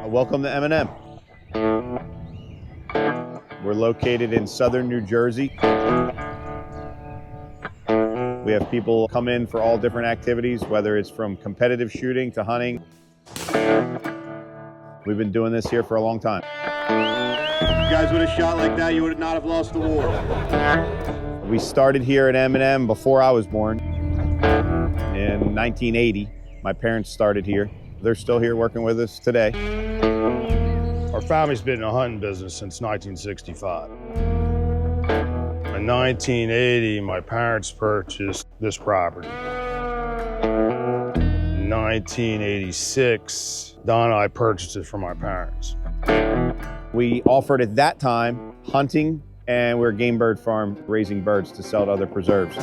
Welcome to M&M. We're located in southern New Jersey. We have people come in for all different activities, whether it's from competitive shooting to hunting. We've been doing this here for a long time. If you guys would have shot like that, you would not have lost the war. We started here at M&M before I was born. In 1980, my parents started here. They're still here working with us today. Our family's been in the hunting business since 1965. In 1980, my parents purchased this property. In 1986, Don and I purchased it from my parents. We offered at that time hunting, and we're a game bird farm raising birds to sell to other preserves.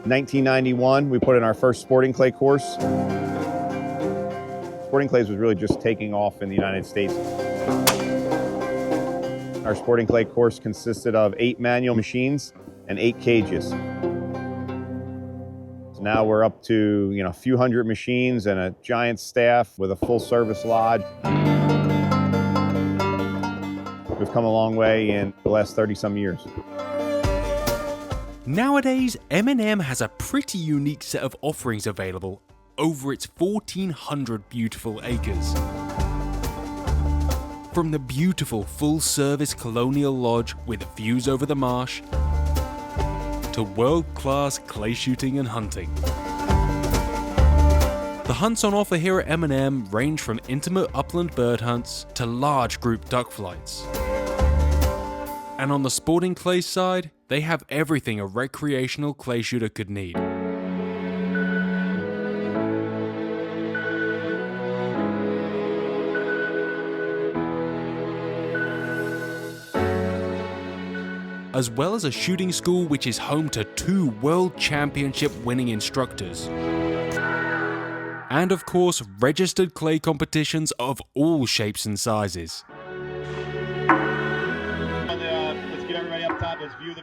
1991, we put in our first sporting clay course. Sporting clays was really just taking off in the United States. Our sporting clay course consisted of 8 manual machines and 8 cages. So now we're up to a few hundred machines and a giant staff with a full service lodge. We've come a long way in the last 30-some years. Nowadays, M&M has a pretty unique set of offerings available over its 1,400 beautiful acres. From the beautiful full-service colonial lodge with views over the marsh, to world-class clay shooting and hunting. The hunts on offer here at M&M range from intimate upland bird hunts to large group duck flights. And on the sporting clay side, they have everything a recreational clay shooter could need. As well as a shooting school which is home to 2 world championship winning instructors. And of course, registered clay competitions of all shapes and sizes.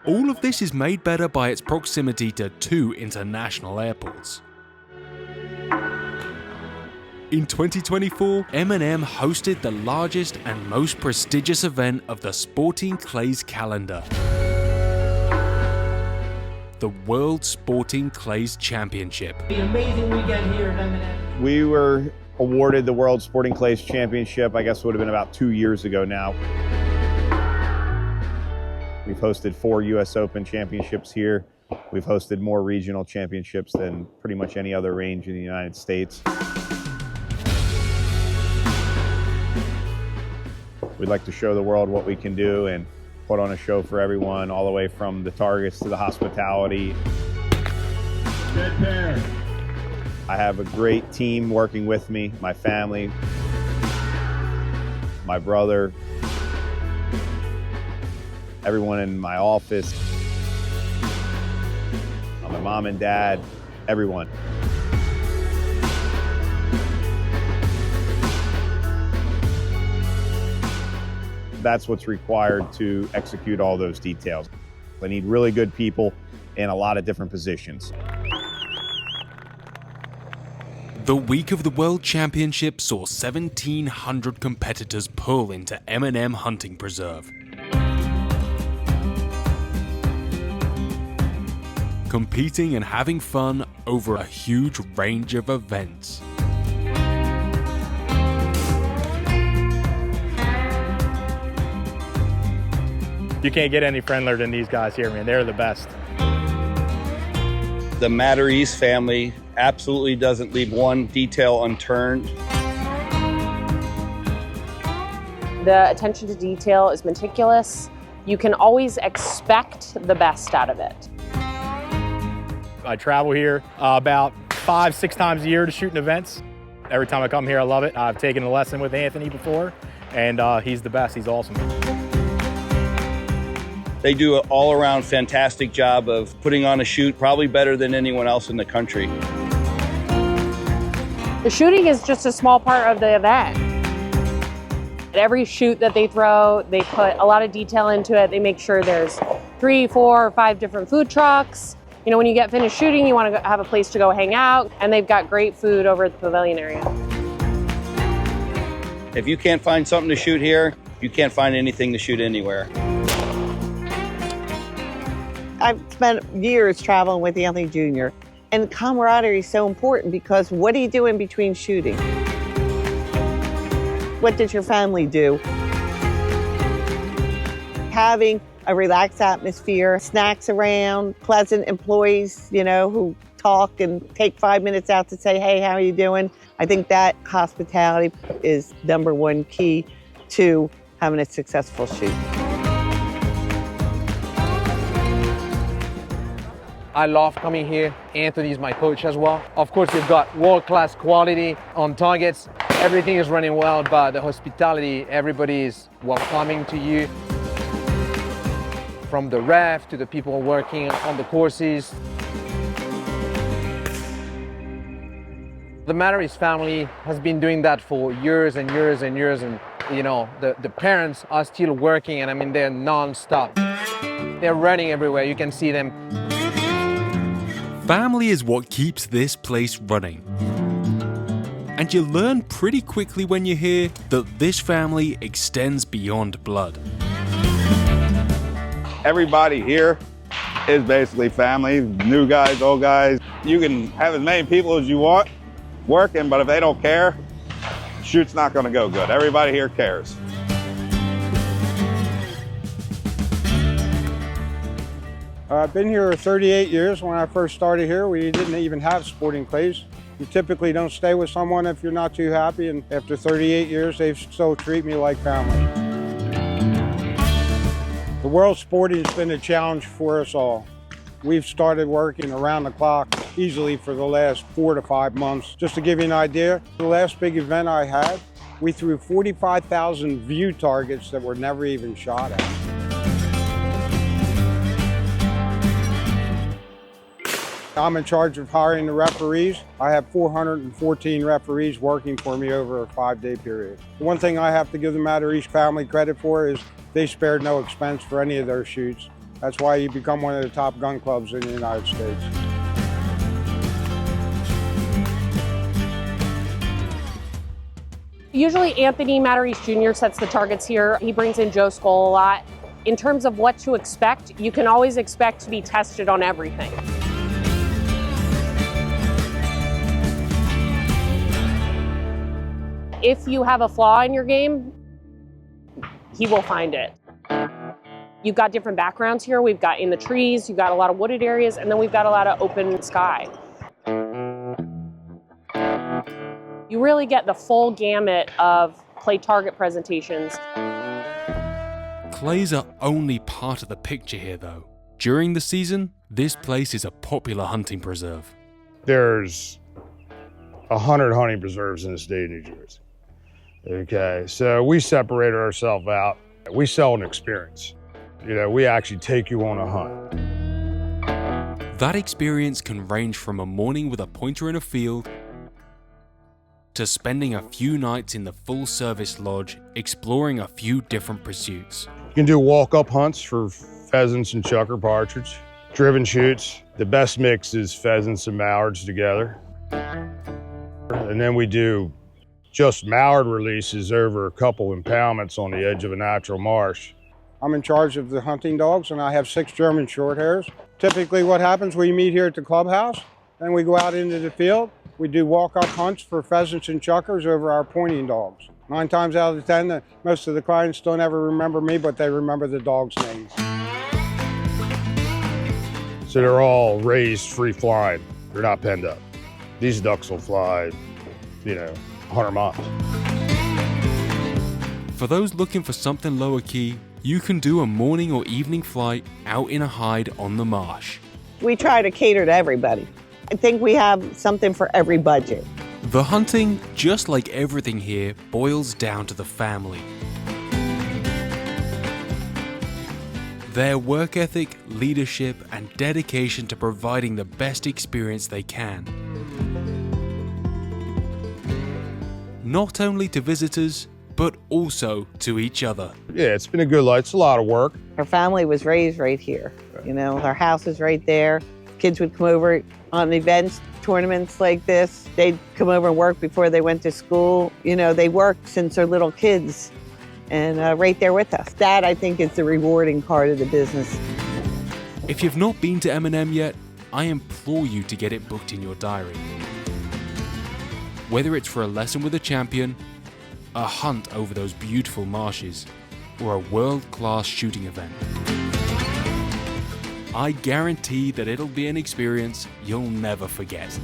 All of this is made better by its proximity to 2 international airports. In 2024, M&M hosted the largest and most prestigious event of the Sporting Clays calendar. The World Sporting Clays Championship. The amazing weekend here at M&M. We were awarded the World Sporting Clays Championship, I guess it would have been about 2 years ago now. We've hosted 4 US Open championships here. We've hosted more regional championships than pretty much any other range in the United States. We'd like to show the world what we can do and put on a show for everyone, all the way from the targets to the hospitality. Good pair. I have a great team working with me, my family, my brother, everyone in my office, my mom and dad, everyone. That's what's required to execute all those details. I need really good people in a lot of different positions. The week of the World Championship saw 1,700 competitors pull into M&M Hunting Preserve. Competing and having fun over a huge range of events. You can't get any friendlier than these guys here, man. They're the best. The Matter East family absolutely doesn't leave one detail unturned. The attention to detail is meticulous. You can always expect the best out of it. I travel here about 5-6 times a year to shooting events. Every time I come here, I love it. I've taken a lesson with Anthony before, and he's the best. He's awesome. They do an all-around fantastic job of putting on a shoot, probably better than anyone else in the country. The shooting is just a small part of the event. Every shoot that they throw, they put a lot of detail into it. They make sure there's 3, 4, or 5 different food trucks. You know, when you get finished shooting, you want to have a place to go hang out, and they've got great food over at the pavilion area. If you can't find something to shoot here, you can't find anything to shoot anywhere. I've spent years traveling with Anthony Jr. And camaraderie is so important because what do you do in between shooting? What does your family do? Having a relaxed atmosphere, snacks around, pleasant employees, who talk and take 5 minutes out to say, hey, how are you doing? I think that hospitality is #1 key to having a successful shoot. I love coming here. Anthony's my coach as well. Of course, we've got world-class quality on targets. Everything is running well, but the hospitality, everybody is welcoming to you. From the ref to the people working on the courses. The Matarese family has been doing that for years and years and years, and the parents are still working, and I mean, they're non-stop. They're running everywhere, you can see them. Family is what keeps this place running. And you learn pretty quickly when you're here that this family extends beyond blood. Everybody here is basically family, new guys, old guys. You can have as many people as you want working, but if they don't care, shoot's not gonna go good. Everybody here cares. I've been here 38 years. When I first started here, we didn't even have sporting clays. You typically don't stay with someone if you're not too happy, and after 38 years, they still treat me like family. The world sporting has been a challenge for us all. We've started working around the clock easily for the last 4 to 5 months. Just to give you an idea, the last big event I had, we threw 45,000 view targets that were never even shot at. I'm in charge of hiring the referees. I have 414 referees working for me over a 5-day period. The one thing I have to give the Matarese family credit for is they spared no expense for any of their shoots. That's why you become one of the top gun clubs in the United States. Usually Anthony Matarese Jr. sets the targets here. He brings in Joe Skoll a lot. In terms of what to expect, you can always expect to be tested on everything. If you have a flaw in your game, he will find it. You've got different backgrounds here. We've got in the trees, you've got a lot of wooded areas, and then we've got a lot of open sky. You really get the full gamut of clay target presentations. Clays are only part of the picture here though. During the season, this place is a popular hunting preserve. There's 100 hunting preserves in the state of New Jersey. Okay, so we separate ourselves out. We sell an experience. We actually take you on a hunt. That experience can range from a morning with a pointer in a field to spending a few nights in the full-service lodge exploring a few different pursuits. You can do walk-up hunts for pheasants and chucker partridge, driven shoots. The best mix is pheasants and mallards together. And then we do just mallard releases over a couple impoundments on the edge of a natural marsh. I'm in charge of the hunting dogs, and I have 6 German Shorthairs. Typically what happens, we meet here at the clubhouse, then we go out into the field. We do walk-up hunts for pheasants and chuckers over our pointing dogs. 9 times out of 10, most of the clients don't ever remember me, but they remember the dog's name. So they're all raised free flying. They're not penned up. These ducks will fly, 100 miles. For those looking for something lower key, you can do a morning or evening flight out in a hide on the marsh. We try to cater to everybody. I think we have something for every budget. The hunting, just like everything here, boils down to the family. Their work ethic, leadership, and dedication to providing the best experience they can. Not only to visitors, but also to each other. Yeah, it's been a good life. It's a lot of work. Our family was raised right here. Our house is right there. Kids would come over on events. tournaments like this. They'd come over and work before they went to school. You know, they worked since they're little kids and right there with us. That, I think, is the rewarding part of the business. If you've not been to M&M yet, I implore you to get it booked in your diary. Whether it's for a lesson with a champion, a hunt over those beautiful marshes, or a world-class shooting event, I guarantee that it'll be an experience you'll never forget.